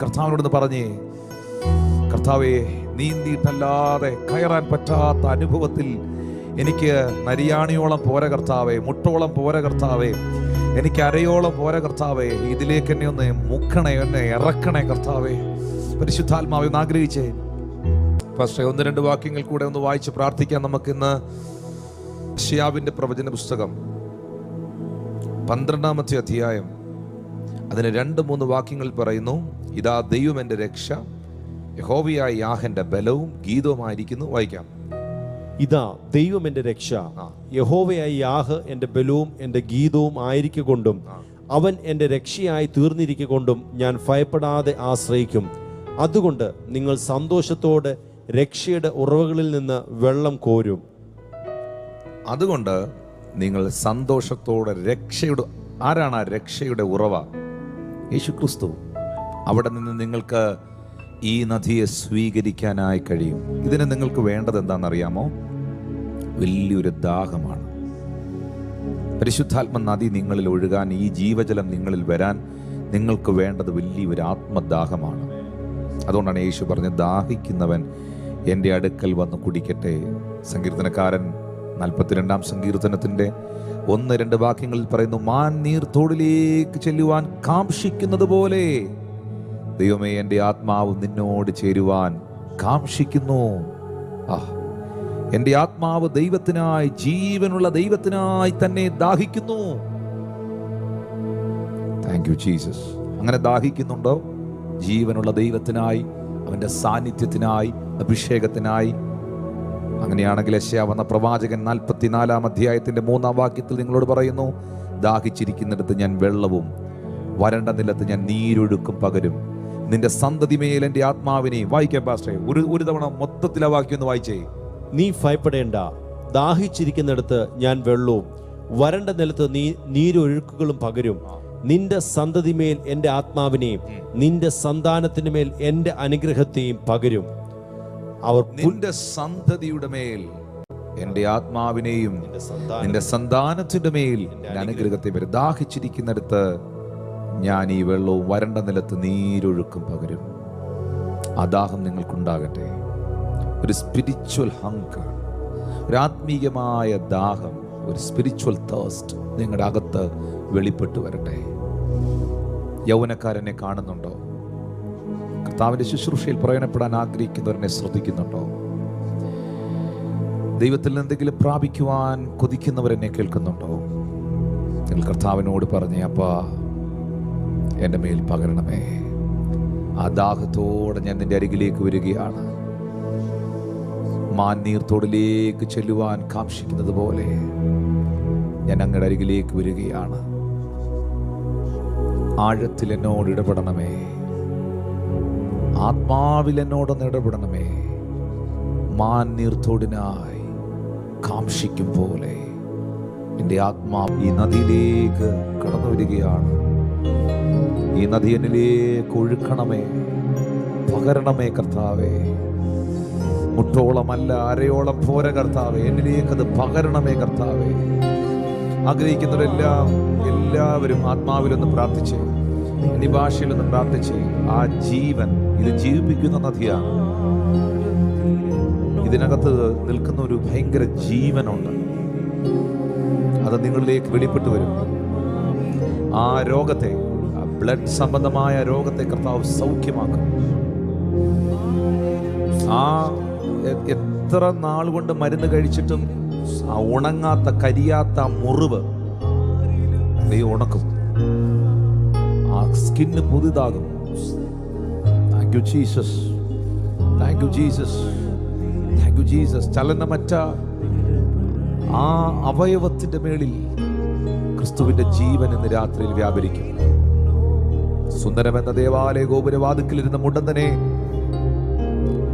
കർത്താവിനോടൊന്ന് പറഞ്ഞേ, കർത്താവേ, നീന്തിയിട്ടല്ലാതെ കയറാൻ പറ്റാത്ത അനുഭവത്തിൽ എനിക്ക് നരിയാണിയോളം പോര കർത്താവേ, മുട്ടോളം പോര കർത്താവേ, എനിക്ക് അരയോളം പോര കർത്താവേ, ഇതിലേക്ക് എന്നെ ഒന്ന് മുക്കണേ, എന്നെ ഇറക്കണേ കർത്താവേ. പരിശുദ്ധാത്മാവെ ഒന്ന് ആഗ്രഹിച്ചേ. പക്ഷേ 1-2 വാക്യങ്ങൾ കൂടെ ഒന്ന് വായിച്ച് പ്രാർത്ഥിക്കാം. നമുക്കിന്ന് യെശയ്യാവിന്റെ പ്രവചന പുസ്തകം 12-ാമത്തെ അധ്യായം അതിന് 2-3 വാക്യങ്ങൾ പറയുന്നു, ഇതാ ദൈവം എൻ്റെ രക്ഷ, യഹോവയായ യാഹന്റെ ബലവും ഗീതവുമായിരിക്കുന്നു. വായിക്കാം. ഇതാ ദൈവം എൻ്റെ രക്ഷ, യഹോവയായ യാഹ് എൻ്റെ ബലവും എൻ്റെ ഗീതവും ആയിരിക്കൊണ്ടും അവൻ എൻ്റെ രക്ഷയായി തീർന്നിരിക്കൊണ്ടും ഞാൻ ഭയപ്പെടാതെ ആശ്രയിക്കും. അതുകൊണ്ട് നിങ്ങൾ സന്തോഷത്തോടെ രക്ഷയുടെ ഉറവകളിൽ നിന്ന് വെള്ളം കോരും. അതുകൊണ്ട് നിങ്ങൾ സന്തോഷത്തോടെ രക്ഷയുടെ, ആരാണ് ആ രക്ഷയുടെ ഉറവ? യേശു ക്രിസ്തു. അവിടെ നിന്ന് നിങ്ങൾക്ക് ഈ നദിയെ സ്വീകരിക്കാനായി കഴിയും. ഇതിന് നിങ്ങൾക്ക് വേണ്ടത് എന്താണെന്നറിയാമോ? വലിയൊരു ദാഹമാണ്. പരിശുദ്ധാത്മ നദി നിങ്ങളിൽ ഒഴുകാൻ, ഈ ജീവജലം നിങ്ങളിൽ വരാൻ നിങ്ങൾക്ക് വേണ്ടത് വലിയൊരു ആത്മദാഹമാണ്. അതുകൊണ്ടാണ് യേശു പറഞ്ഞത്, ദാഹിക്കുന്നവൻ എൻ്റെ അടുക്കൽ വന്ന് കുടിക്കട്ടെ. സങ്കീർത്തനക്കാരൻ 42-ാം സങ്കീർത്തനത്തിൻ്റെ 1-2 വാക്യങ്ങളിൽ പറയുന്നു, മാൻ നീർത്തോടിലേക്ക് ചെല്ലുവാൻ കാംക്ഷിക്കുന്നത് പോലെ ദൈവമേ, എൻ്റെ ആത്മാവ് നിന്നോട് ചേരുവാൻ കാംക്ഷിക്കുന്നു. എൻ്റെ ആത്മാവ് ദൈവത്തിനായി, ജീവനുള്ള ദൈവത്തിനായി തന്നെ ദാഹിക്കുന്നു. Thank you Jesus. അങ്ങനെ ദാഹിക്കുന്നുണ്ടോ? ജീവനുള്ള ദൈവത്തിനായി, അവൻ്റെ സാന്നിധ്യത്തിനായി, അഭിഷേകത്തിനായി. അങ്ങനെയാണെങ്കിൽ യെശയ്യാവ് എന്ന പ്രവാചകൻ 44-ാം അധ്യായത്തിന്റെ 3-ാം വാക്യത്തിൽ നിങ്ങളോട് പറയുന്നു, ദാഹിച്ചിരിക്കുന്നിടത്ത് ഞാൻ വെള്ളവും വരണ്ട നിലത്ത് ഞാൻ നീരൊഴുക്കും പകരും. നിന്റെ സന്തതിമേൽ എൻ്റെ ആത്മാവിനെ. വായിക്കാം പാസ്റ്റേ, ഒരു തവണ മൊത്തത്തിൽ ആ വാക്യം ഒന്ന് വായിച്ചേ. നീ ഭയപ്പെടേണ്ട, ദാഹിച്ചിരിക്കുന്നിടത്ത് ഞാൻ വെള്ളവും വരണ്ട നിലത്ത് നീരൊഴുക്കുകളും പകരും. നിന്റെ സന്തതിമേൽ എൻ്റെ ആത്മാവിനെയും നിന്റെ സന്താനത്തിന് മേൽ എൻ്റെ അനുഗ്രഹത്തെയും പകരും. അവർ നിന്റെ സന്തതിയുടെ മേൽ എൻ്റെ ആത്മാവിനെയും നിന്റെ സന്താനത്തിന്റെ മേൽ അനുഗ്രഹത്തെ വരും. ദാഹിച്ചിരിക്കുന്നിടത്ത് ഞാൻ ഈ വെള്ളവും വരണ്ട നിലത്ത് നീരൊഴുക്കും പകരും. ആ ദാഹം നിങ്ങൾക്കുണ്ടാകട്ടെ. ഒരു സ്പിരിച്വൽ ഹങ്കർ, ഒരു ആത്മീയമായ ദാഹം, ഒരു സ്പിരിച്വൽ തേഴ്സ്റ്റ് നിങ്ങളുടെ അകത്ത് വെളിപ്പെട്ടു വരട്ടെ. യൗവനക്കാരനെ കാണുന്നുണ്ടോ? കർത്താവിന്റെ ശുശ്രൂഷയിൽ പ്രയോജനപ്പെടാൻ ആഗ്രഹിക്കുന്നവരനെ ശ്രദ്ധിക്കുന്നുണ്ടോ? ദൈവത്തിൽ എന്തെങ്കിലും പ്രാപിക്കുവാൻ കൊതിക്കുന്നവരെന്നെ കേൾക്കുന്നുണ്ടോ? നിങ്ങൾ കർത്താവിനോട് പറഞ്ഞേ, അപ്പാ എൻ്റെ മേൽ പകരണമേ. ആ ദാഹത്തോടെ ഞാൻ നിന്റെ അരികിലേക്ക് വരികയാണ്. മാൻ നീർത്തോടിലേക്ക് ചെല്ലുവാൻ കാംക്ഷിക്കുന്നത് പോലെ ഞാൻ അങ്ങയുടെ അരികിലേക്ക് വരികയാണ്. ആഴത്തിൽ എന്നോട് ഇടപെടണമേ, ആത്മാവിൽ എന്നോടൊന്ന് ഇടപെടണമേ. മാൻ നീർത്തോടിനായി കാംക്ഷിക്കും പോലെ എൻ്റെ ആത്മാവ് ഈ നദിയിലേക്ക് കടന്നു വരികയാണ്. ഈ നദി എന്നിലേക്ക് ഒഴുക്കണമേ, പകരണമേ കർത്താവേ. മുട്ടോളമല്ല, അരയോളം പോര കർത്താവേ, എന്നിലേക്കത് പകരണമേ കർത്താവേ. ആഗ്രഹിക്കുന്നവരെല്ലാം, എല്ലാവരും ആത്മാവിലൊന്ന് പ്രാർത്ഥിച്ചേ, ഈ ഭാഷയിലൊന്ന് പ്രാർത്ഥിച്ചേ. ആ ജീവൻ, ഇത് ജീവിപ്പിക്കുന്ന നദിയാണ്. ഇതിനകത്ത് നിൽക്കുന്ന ഒരു ഭയങ്കര ജീവനുണ്ട്. അത് നിങ്ങളിലേക്ക് വെളിപ്പെട്ടു വരും. ആ രോഗത്തെ, ആ ബ്ലഡ് സംബന്ധമായ രോഗത്തെ കർത്താവ് സൗഖ്യമാക്കും. ആ എത്ര നാൾ കൊണ്ട് മരുന്ന് കഴിച്ചിട്ടും ആ ഉണങ്ങാത്ത, കരിയാത്ത മുറിവ് ദൈവം ഉണക്കും. ആ സ്കിന്ന് പുതുതാകും. Thank you Jesus, thank you Jesus, thank you Jesus. ചലനമറ്റ ആ അവയവത്തിന്റെ മേളിൽ ക്രിസ്തുവിന്റെ ജീവൻ ഇന്ന് രാത്രിയിൽ വ്യാപരിക്കും. സുന്ദരമെന്ന ദേവാലയ ഗോപുരവാതിക്കലിരുന്ന മുടന്തനെ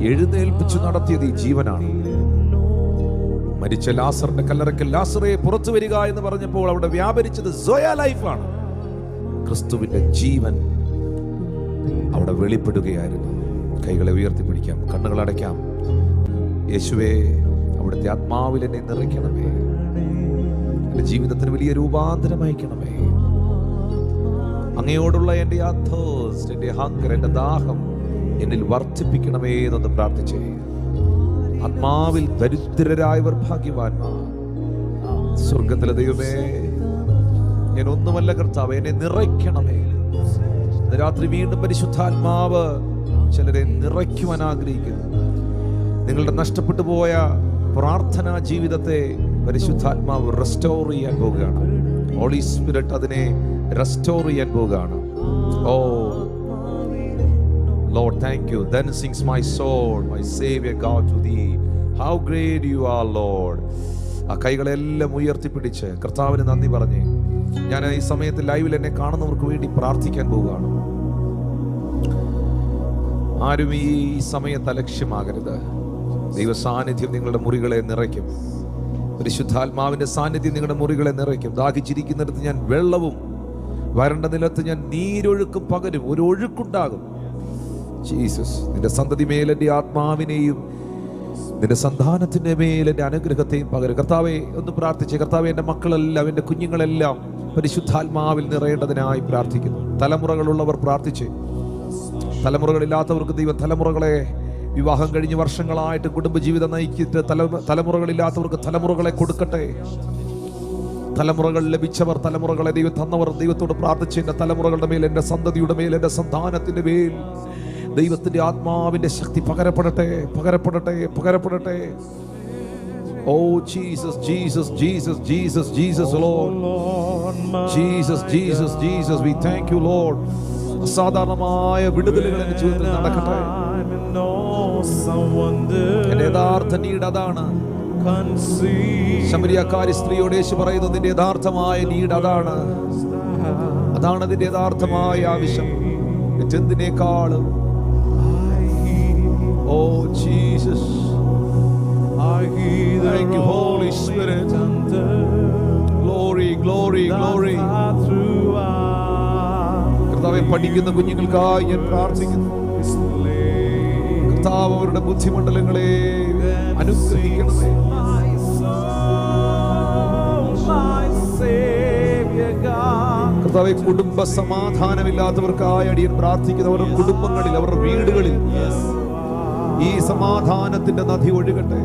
എഴുന്നേൽപ്പിച്ചു നടത്തിയത് ഈ ജീവനാണ്. മരിച്ച ലാസറിന്റെ കല്ലറയ്ക്കൽ ലാസറേ പുറത്തു വരിക എന്ന് പറഞ്ഞപ്പോൾ അവിടെ വ്യാപരിച്ചത് സോയ ലൈഫാണ്. ക്രിസ്തുവിന്റെ ജീവൻ അവിടെ വെളിപ്പെടുകയായിരുന്നു. കൈകളെ ഉയർത്തിപ്പിടിക്കാം, കണ്ണുകൾ അടയ്ക്കാം. യേശുവേ, അവിടുത്തെ ആത്മാവിൽ എന്നെ നിറയ്ക്കണമേ. എൻ്റെ ജീവിതത്തിന് വലിയ രൂപാന്തരം അയക്കണമേ. അങ്ങയോടുള്ള എൻ്റെ ആ thirst, തേഴ്സ്റ്റ്, എന്റെ ഹങ്കർ, എന്റെ ദാഹം എന്നിൽ വർദ്ധിപ്പിക്കണമേ എന്നൊന്ന് പ്രാർത്ഥിച്ചേ. ആത്മാവിൽ ദരിദ്രരായവർ ഭാഗ്യവാന്മാർ. സ്വർഗത്തിലെ ദൈവമേ, ഞാൻ ഒന്നുമല്ല കർത്താവേ, എന്നെ നിറയ്ക്കണമേ. ഇന്ന് രാത്രി വീണ്ടും പരിശുദ്ധാത്മാവ് ചിലരെ നിറയ്ക്കുവാൻ ആഗ്രഹിക്കുന്നു. നിങ്ങളുടെ നഷ്ടപ്പെട്ടു പോയ പ്രാർത്ഥനാ ജീവിതത്തെ പരിശുദ്ധാത്മാവ് റെസ്റ്റോർ ചെയ്യാൻ പോവുകയാണ്. ഹോളി സ്പിരിറ്റ് അതിനെ റെസ്റ്റോർ ചെയ്യാൻ പോവുകയാണ്. ഓ Lord, thank you. Then sings my soul, my Savior God, to thee. How great you are, Lord. ആ കൈകളെല്ലാം ഉയർത്തിപ്പിടിച്ച് കർത്താവിന് നന്ദി പറഞ്ഞേ. ഞാൻ ഈ സമയത്ത് ലൈവിൽ എന്നെ കാണുന്നവർക്ക് വേണ്ടി പ്രാർത്ഥിക്കാൻ പോവുകയാണ്. ആരും ഈ സമയത്ത് അലക്ഷ്യമാകരുത്. ദൈവ സാന്നിധ്യം നിങ്ങളുടെ മുറികളെ നിറയ്ക്കും. പരിശുദ്ധാത്മാവിന്റെ സാന്നിധ്യം നിങ്ങളുടെ മുറികളെ നിറയ്ക്കും. ദാഹിച്ചിരിക്കുന്നിടത്ത് ഞാൻ വെള്ളവും വരണ്ട നിലത്ത് ഞാൻ നീരൊഴുക്കും പകരും. ഒരു ഒഴുക്കുണ്ടാകും. ജീസസ്, നിന്റെ സന്തതി മേൽ എൻ്റെ ആത്മാവിനെയും നിന്റെ സന്താനത്തിന്റെ മേൽ എൻ്റെ അനുഗ്രഹത്തെയും പകരും. കർത്താവെ, ഒന്ന് പ്രാർത്ഥിച്ച്. കർത്താവെ, എൻ്റെ മക്കളെല്ലാം, എൻ്റെ കുഞ്ഞുങ്ങളെല്ലാം പരിശുദ്ധാത്മാവിൽ നിറയേണ്ടതിനായി പ്രാർത്ഥിക്കുന്നു. തലമുറകളുള്ളവർ പ്രാർത്ഥിച്ച്. തലമുറകളില്ലാത്തവർക്ക് ദൈവം തലമുറകളെ, വിവാഹം കഴിഞ്ഞ് വർഷങ്ങളായിട്ട് കുടുംബജീവിതം നയിച്ചിട്ട് തലമുറകളില്ലാത്തവർക്ക് തലമുറകളെ കൊടുക്കട്ടെ. തലമുറകൾ ലഭിച്ചവർ, തലമുറകളെ ദൈവം തന്നവർ ദൈവത്തോട് പ്രാർത്ഥിച്ച്, എൻ്റെ തലമുറകളുടെ മേൽ, എൻ്റെ സന്തതിയുടെ മേൽ, എൻ്റെ സന്താനത്തിന്റെ മേൽ ദൈവത്തിന്റെ ആത്മാവിന്റെ ശക്തി പകരപ്പെടട്ടെ, പകരപ്പെടട്ടെ, പകരപ്പെടട്ടെ. Oh Jesus, Jesus, Jesus, Jesus, Jesus Lord, Jesus, Jesus, Jesus, we thank you Lord. അസാധാരണമായ വിടുതലുകൾ എൻ്റെ ജീവിതത്തിൽ നടക്കട്ടെ. എൻ്റെ യഥാർത്ഥ നീഡ് അതാണ്. ശമരിയക്കാരി സ്ത്രീയോട് യേശു പറയുന്നു, നിന്റെ യഥാർത്ഥമായ നീഡ് അതാണ്. അതാണ് അതിന്റെ യഥാർത്ഥമായ ആവശ്യം. മറ്റെന്തിനേക്കാളും. Oh Jesus, thank you Holy Spirit. Glory, glory, glory. കർത്താവേ, പഠിക്കുന്ന കുഞ്ഞുങ്ങൾക്കായി ഞാൻ പ്രാർത്ഥിക്കുന്നു. കർത്താവ് അവരുടെ ബുദ്ധിമണ്ഡലങ്ങളെ അനുഗ്രഹിക്കണമേ. കർത്താവേ, കുടുംബ സമാധാനമില്ലാത്തവർക്കായി അടിയൻ പ്രാർത്ഥിക്കുന്നു. അവരുടെ കുടുംബങ്ങളിൽ, അവരുടെ വീടുകളിൽ ഈ സമാധാനത്തിന്റെ നദി ഒഴുകട്ടെ.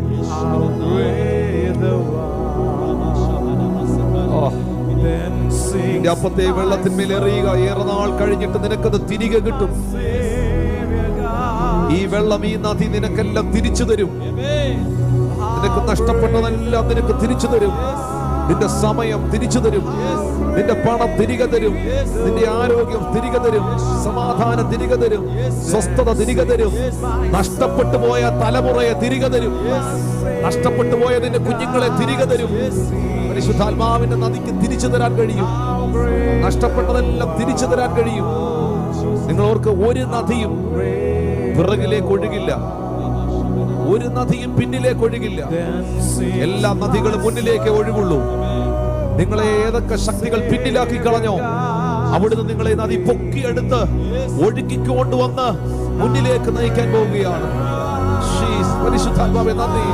നിന്റെ അപ്പത്തെ വെള്ളത്തിന്മേൽ എറിയുക. ഏറെ നാൾ കഴിഞ്ഞിട്ട് നിനക്കത് തിരികെ കിട്ടും. ഈ വെള്ളം, ഈ നദി നിനക്കെല്ലാം തിരിച്ചു തരും. നിനക്ക് നഷ്ടപ്പെട്ടതെല്ലാം നിനക്ക് തിരിച്ചു തരും. നിന്റെ സമയം തിരിച്ചു തരും. നിന്റെ പണം തിരികെ തരും. നിന്റെ ആരോഗ്യം തിരികെ തരും. സമാധാനം തിരികെ തരും. സ്വസ്ഥത തിരികെ തരും. നഷ്ടപ്പെട്ടു പോയ തലമുറയെ തിരികെ തരും. നഷ്ടപ്പെട്ടു പോയ നിന്റെ കുഞ്ഞുങ്ങളെ തിരികെ തരും. പരിശുദ്ധാത്മാവിന്റെ നദിക്ക് തിരിച്ചു തരാൻ കഴിയും. നഷ്ടപ്പെട്ടതെല്ലാം തിരിച്ചു തരാൻ കഴിയും. നിങ്ങളോർക്ക് ഒരു നദിയും പിറകിലേക്ക് ഒഴുകില്ല. ഒരു നദിയും പിന്നിലേക്ക് ഒഴുകില്ല. എല്ലാ നദികളും മുന്നിലേക്ക് ഒഴുകുള്ളൂ. നിങ്ങളെ ഏതൊക്കെ ശക്തികൾ പിന്നിലാക്കി കളഞ്ഞോ, അവിടുന്ന് നിങ്ങളെ നദി പൊക്കിയെടുത്ത് ഒഴുക്കിക്കൊണ്ടുവന്ന് മുന്നിലേക്ക് നയിക്കാൻ പോവുകയാണ്. പരിശുദ്ധാത്മാവേ, നന്ദി.